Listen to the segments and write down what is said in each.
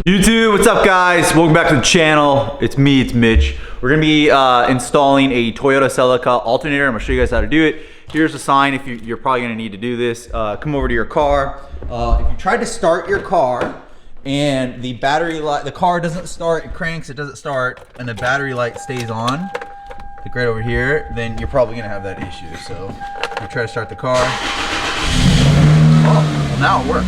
YouTube, what's up guys? Welcome back to the channel. It's me, it's Mitch. We're gonna be installing a Toyota Celica alternator. I'm gonna show you guys how to do it. Here's a sign if you're probably gonna need to do this. Come over to your car. If you tried to start your car and the battery light, the car doesn't start, it cranks, it doesn't start, and the battery light stays on, like right over here, then you're probably gonna have that issue. So you try to start the car. Oh, well now it works.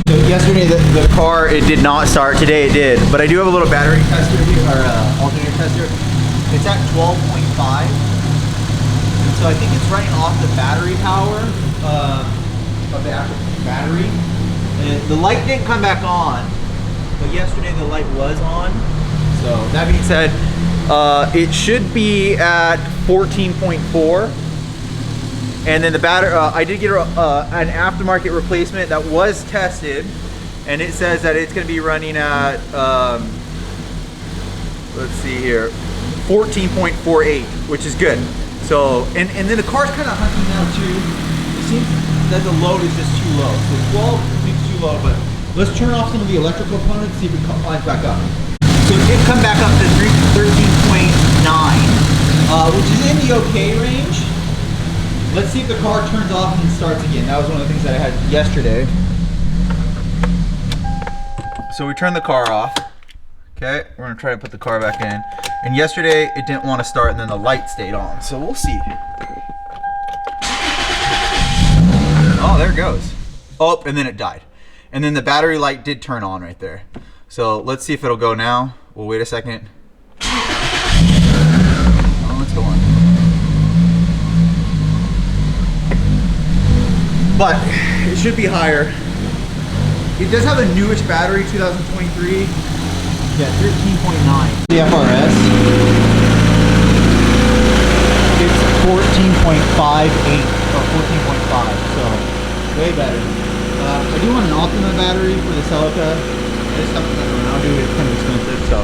So yesterday the car, it did not start. Today it did. But I do have a little battery tester here, or alternator tester. It's at 12.5. And so I think it's running off the battery power of the actual battery. And the light didn't come back on, but yesterday the light was on. So that being said, it should be at 14.4. And then the battery, I did get an aftermarket replacement that was tested, and it says that it's going to be running at, let's see here, 14.48, which is good. So, and then the car's kind of hunting now too. It seems that the load is just too low. So 12 seems too low, but let's turn off some of the electrical components, see if it climbs back up. So it did come back up to 13.9, which is in the okay range. Let's see if the car turns off and starts again. That was one of the things that I had yesterday. So we turned the car off. Okay, we're gonna try to put the car back in. And yesterday it didn't want to start and then the light stayed on. So we'll see. Oh, there it goes. Oh, and then it died. And then the battery light did turn on right there. So let's see if it'll go now. We'll wait a second. Oh, it's going. But it should be higher. It does have a newish battery, 2023. Yeah, 13.9. The FRS. It's 14.58 or 14.5, so way better. I do want an Ultima battery for the Celica. It's something that's around, dude. It's kind of expensive, so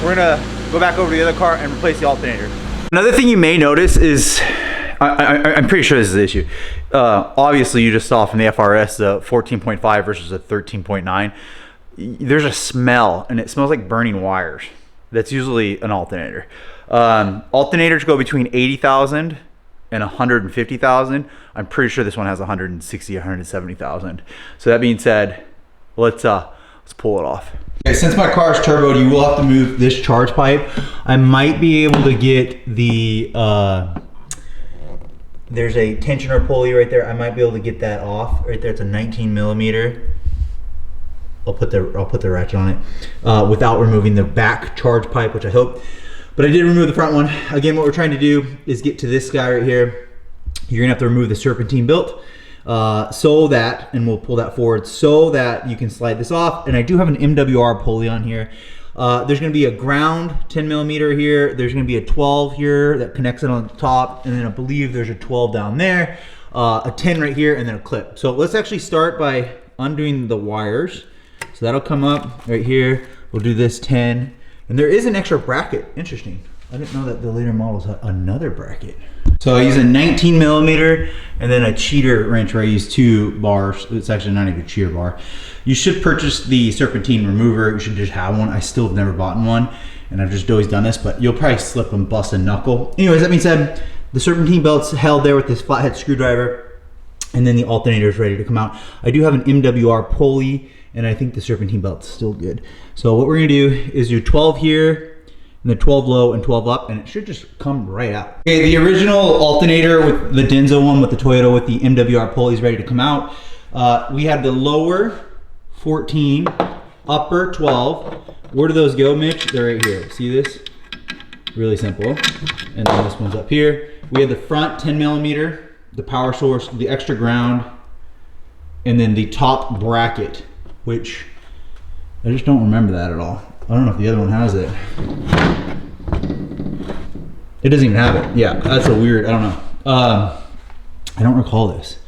we're gonna go back over to the other car and replace the alternator. Another thing you may notice is, I'm pretty sure this is the issue. Obviously, you just saw from the FRS the 14.5 versus a 13.9. There's a smell, and it smells like burning wires. That's usually an alternator. Alternators go between 80,000 and 150,000. I'm pretty sure this one has 160, 170,000. So that being said, let's pull it off. Okay, since my car is turboed, you will have to move this charge pipe. I might be able to get the there's a tensioner pulley right there. I might be able to get that off right there. It's a 19 millimeter. I'll put the ratchet on it without removing the back charge pipe, which I hope. But I did remove the front one. Again, what we're trying to do is get to this guy right here. You're gonna have to remove the serpentine belt so that, and we'll pull that forward so that you can slide this off. And I do have an MWR pulley on here. There's gonna be a ground 10 millimeter here. There's gonna be a 12 here that connects it on the top. And then I believe there's a 12 down there, a 10 right here, and then a clip. So let's actually start by undoing the wires. So that'll come up right here. We'll do this 10. And there is an extra bracket. Interesting. I didn't know that the later models had another bracket. So I use a 19 millimeter and then a cheater wrench where I use 2 bars. It's actually not even a cheater bar. You should purchase the serpentine remover. You should just have one. I still have never bought one, and I've just always done this, but you'll probably slip and bust a knuckle. Anyways, that being said, the serpentine belt's held there with this flathead screwdriver, and then the alternator is ready to come out. I do have an MWR pulley, and I think the serpentine belt's still good. So what we're gonna do is do 12 here, and then 12 low and 12 up, and it should just come right out. Okay, the original alternator with the Denso one with the Toyota with the MWR pulley is ready to come out. We had the lower 14, upper 12. Where do those go, Mitch? They're right here. See this? Really simple. And then this one's up here. We have the front 10 millimeter, the power source, the extra ground, and then the top bracket, which I just don't remember that at all. I don't know if the other one has it. It doesn't even have it. Yeah, that's a weird, I don't know. I don't recall this.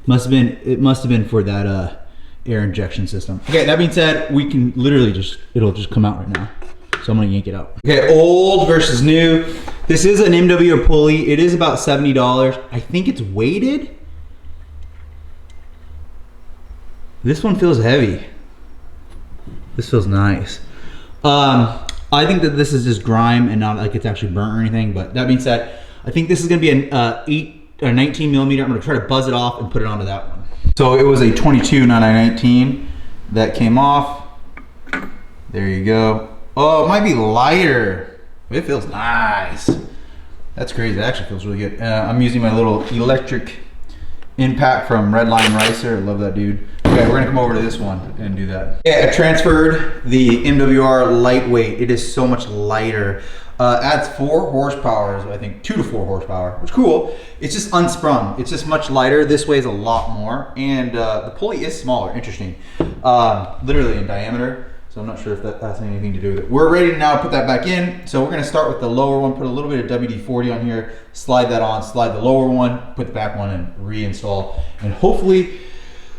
It must have been for that air injection system. Okay, that being said, we can literally it'll just come out right now. So I'm gonna yank it out. Okay, old versus new. This is an MWR pulley. It is about $70. I think it's weighted. This one feels heavy. This feels nice. I think that this is just grime and not like it's actually burnt or anything, but that being said, I think this is gonna be a 19 millimeter. I'm gonna try to buzz it off and put it onto that one. So it was a 22, not a 19. That came off. There you go. Oh, it might be lighter. It feels nice. That's crazy, it actually feels really good. I'm using my little electric impact from Redline Ricer. I love that dude. Okay, we're gonna come over to this one and do that. Yeah, I transferred the MWR lightweight. It is so much lighter. Adds 4 horsepower, I think 2 to 4 horsepower, which is cool. It's just unsprung. It's just much lighter. This weighs a lot more, and the pulley is smaller. Interesting, literally in diameter. So I'm not sure if that has anything to do with it. We're ready to now put that back in. So we're gonna start with the lower one, put a little bit of WD-40 on here, slide that on, slide the lower one, put the back one, and reinstall. And hopefully,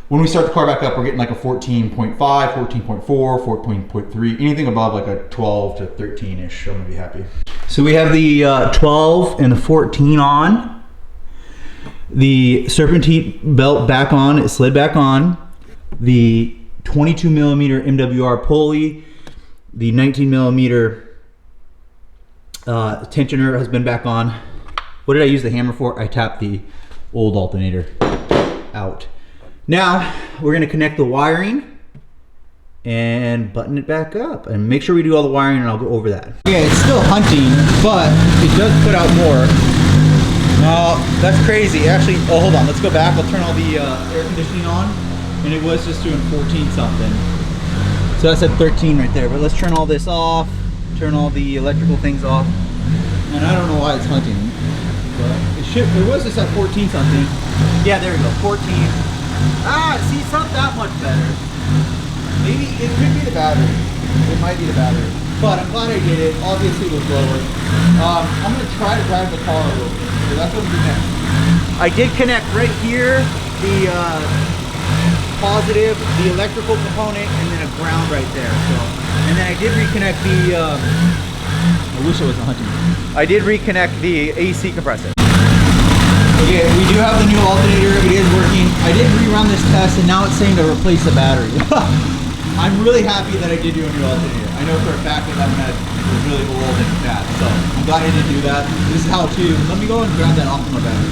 when we start the car back up, we're getting like a 14.5, 14.4, 14.3, anything above like a 12 to 13-ish, I'm gonna be happy. So we have the 12 and the 14 on. The serpentine belt back on, it slid back on. The 22 millimeter MWR pulley, the 19 millimeter tensioner has been back on. What did I use the hammer for? I tapped the old alternator out. Now we're gonna connect the wiring and button it back up and make sure we do all the wiring, and I'll go over that. Yeah, it's still hunting, but it does put out more. Oh, that's crazy. Actually, oh, hold on, let's go back. I'll turn all the air conditioning on, and it was just doing 14 something. So that said 13 right there, but let's turn all this off, turn all the electrical things off. And I don't know why it's hunting, but it was just at 14 something. Yeah, there we go, 14. Ah, see, it's not that much better. Maybe it could be the battery. It might be the battery. But I'm glad I did it. Obviously it was lower. I'm gonna try to drive the car a little bit. So that's what I'm doing next. I did connect right here the positive, the electrical component, and then a ground right there. So, and then I did reconnect the. I wish I wasn't hunting. I did reconnect the AC compressor. Okay, we do have the new alternator. It is working. I did rerun this test, and now it's saying to replace the battery. I'm really happy that I did do a new alternator. I know for a fact that that was really old and bad, so I'm glad I did do that. This is how to. Let me go and grab that off of my battery.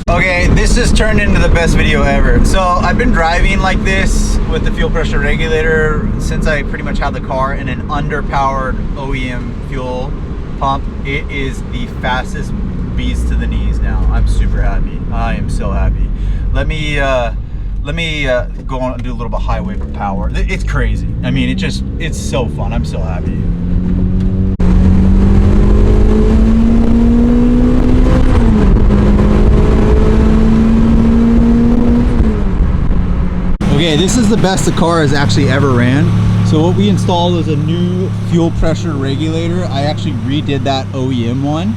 Okay, this just turned into the best video ever. So I've been driving like this with the fuel pressure regulator since I pretty much had the car in an underpowered OEM fuel pump. It is the fastest beast to the knees now. I'm super happy. I am so happy. Let me go on and do a little bit highway power. It's crazy. I mean, it's so fun. I'm so happy. Okay, this is the best the car has actually ever ran. So what we installed was a new fuel pressure regulator. I actually redid that OEM one.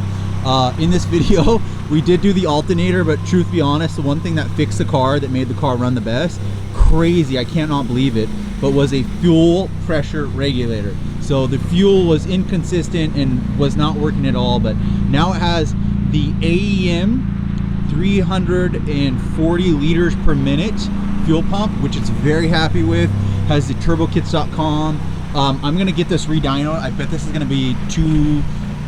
In this video, we did do the alternator, but truth be honest, the one thing that fixed the car, that made the car run the best, crazy, I cannot believe it, but was a fuel pressure regulator. So the fuel was inconsistent and was not working at all, but now it has the AEM 340 liters per minute fuel pump, which it's very happy with. Has the turbokits.com. I'm gonna get this re-dynoed. I bet this is gonna be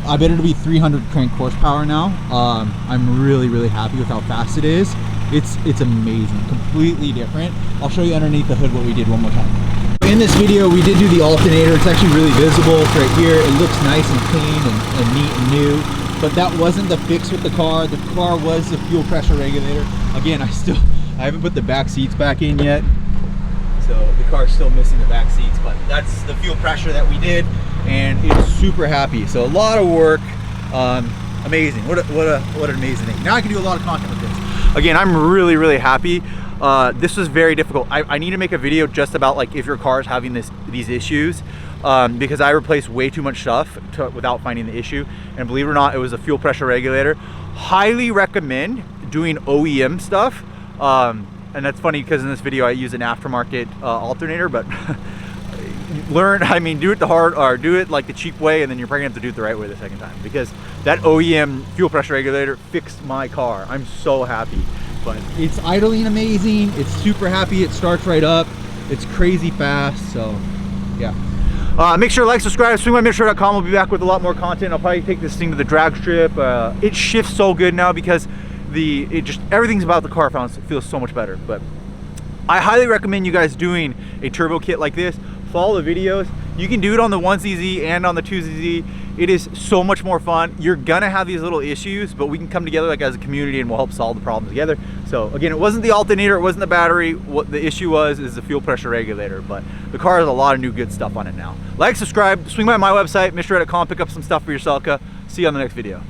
I bet it'll be 300 crank horsepower now. I'm really happy with how fast it is. It's amazing, completely different. I'll show you underneath the hood what we did one more time. In this video, we did do the alternator. It's actually really visible. It's right here. It looks nice and clean and neat and new. But that wasn't the fix with the car. The car was the fuel pressure regulator. Again, I haven't put the back seats back in yet. So the car's still missing the back seats, but that's the fuel pressure that we did, and it's super happy. So a lot of work, amazing. What an amazing thing. Now I can do a lot of content with this. Again, I'm really happy. This was very difficult. I need to make a video just about like if your car is having these issues, because I replaced way too much stuff without finding the issue. And believe it or not, it was a fuel pressure regulator. Highly recommend doing OEM stuff. And that's funny because in this video I use an aftermarket alternator, but do it the hard, or do it like the cheap way, and then you're probably gonna have to do it the right way the second time, because that OEM fuel pressure regulator fixed my car. I'm so happy. but it's idling amazing. It's super happy. It starts right up. It's crazy fast. So yeah. Make sure to like, subscribe, swingmymidshort.com. We'll be back with a lot more content. I'll probably take this thing to the drag strip. It shifts so good now because everything's about the car feels so much better. But I highly recommend you guys doing a turbo kit like this. Follow the videos. You can do it on the 1CZ and on the 2CZ. It is so much more fun. You're gonna have these little issues, but we can come together like as a community and we'll help solve the problems together. So again, it wasn't the alternator, it wasn't the battery. What the issue was is the fuel pressure regulator, but the car has a lot of new good stuff on it now. Like, subscribe, swing by my website, MidShort.com, pick up some stuff for your Celica. See you on the next video.